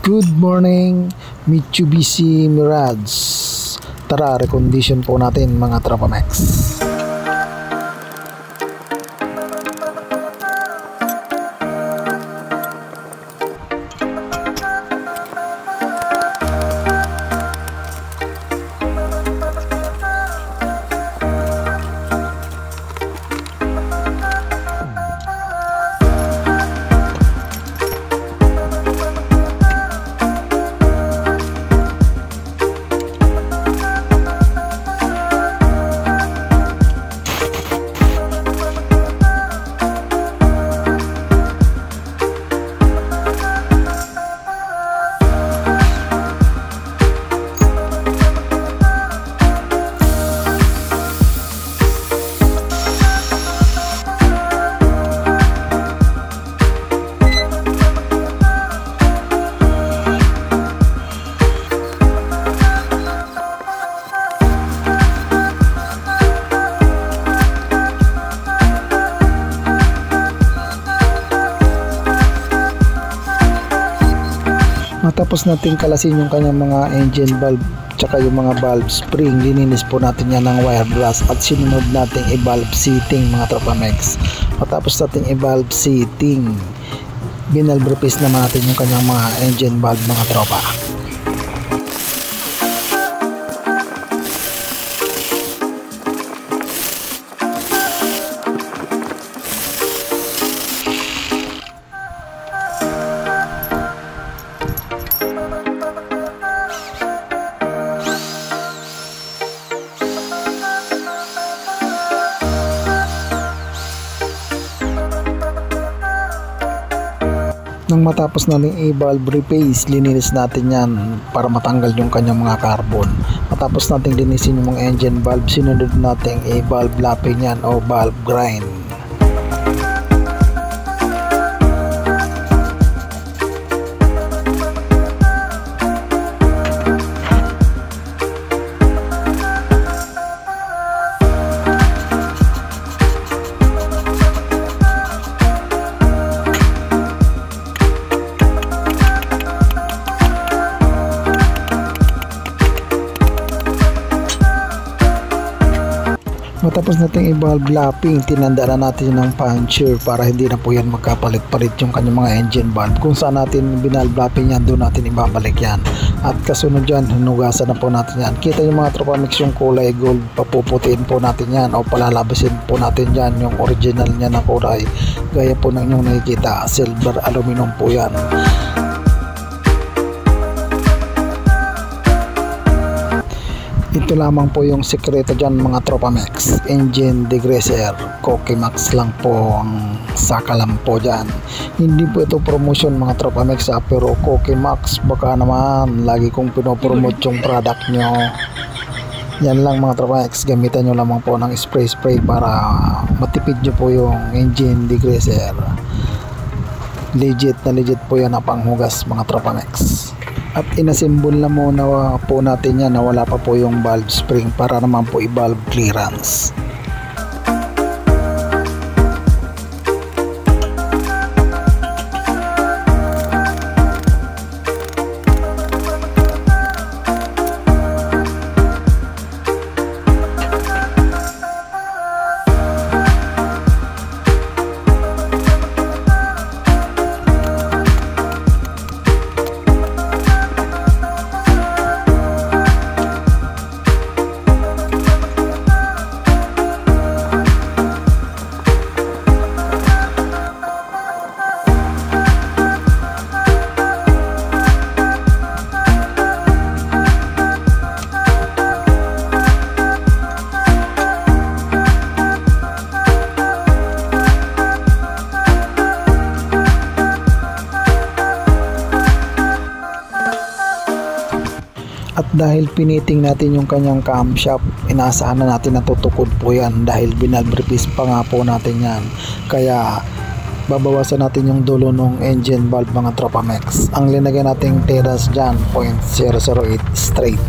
Good morning, Mitsubishi Mirage. Tara, recondition po natin mga Tropa Max. Matapos natin kalasin yung kanyang mga engine valve tsaka yung mga valve spring, lininis po natin yan ng wire brush at sinunod natin i-valve seating mga Tropa Max. Matapos natin i-valve seating, binalve replace naman natin yung kanyang mga engine valve mga tropa. Nang matapos natin i-valve replace, lininis natin yan para matanggal yung kanyang mga carbon. Matapos natin linisin yung mga engine valve, sinunod natin i-valve lapping yan o valve grind. Matapos natin i-valve lapping, tinanda na natin ng puncture para hindi na po yan magkapalit-palit yung kanyang mga engine valve. Kung saan natin binalve lapping yan, doon natin ibabalik yan. At kasunod dyan, hinugasan na po natin yan. Kita yung mga Tropa Mix yung kulay gold, papuputiin po natin yan o palalabasin po natin yan yung original niya na kulay. Gaya po ng inyong nakikita, silver aluminum po yan. Ito lamang po yung sekreto dyan mga Tropa Max. Engine degreaser, Cokimax lang po ang sakalam po dyan. Hindi po ito promotion mga Tropa Max pero Cokimax baka naman lagi kong pinopromote yung product nyo. Yan lang mga Tropa Max, gamitan nyo lamang po ng spray para matipid nyo po yung engine degreaser. Legit na legit po yan na panghugas mga Tropa Max. At inassemble na muna po natin yan na wala pa po yung valve spring para naman po i-valve clearance. At dahil piniting natin yung kanyang camshaft, inaasahan na natin na tutukod po yan dahil binalve replace pa nga po natin yan. Kaya babawasan natin yung dulo ng engine valve mga Tropa Max. Ang linagay nating teras dyan, 0.008 straight.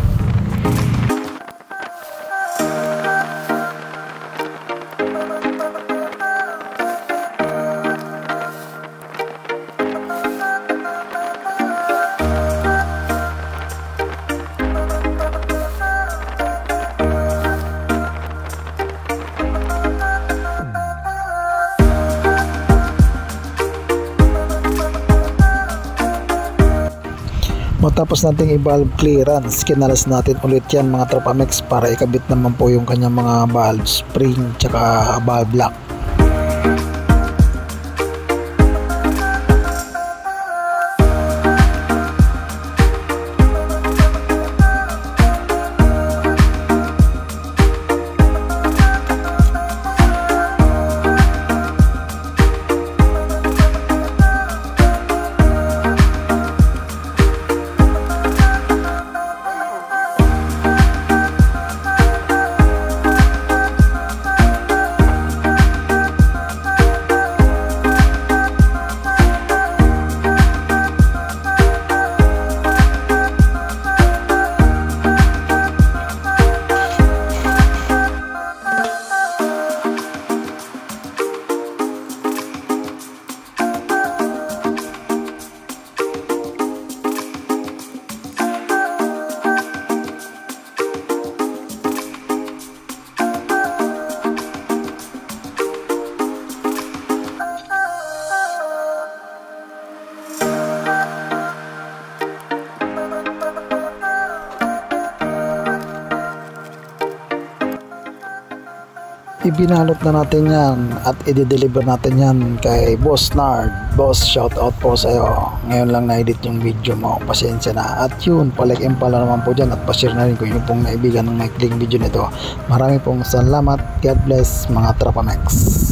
Matapos nating i-valve clearance, kinalas natin ulit yan mga Tropa Mix para ikabit naman po yung kanyang mga valve spring tsaka valve lock. Ibinalot na natin yan at i-deliver natin yan kay Boss Nard. Boss, shout out po sa iyo. Ngayon lang na-edit yung video mo, pasensya na. At yun, palike and pala naman po dyan at pa-share na rin kung yung pong naibigan ng maikling video nito. Marami pong salamat. God bless mga Tropa Mix.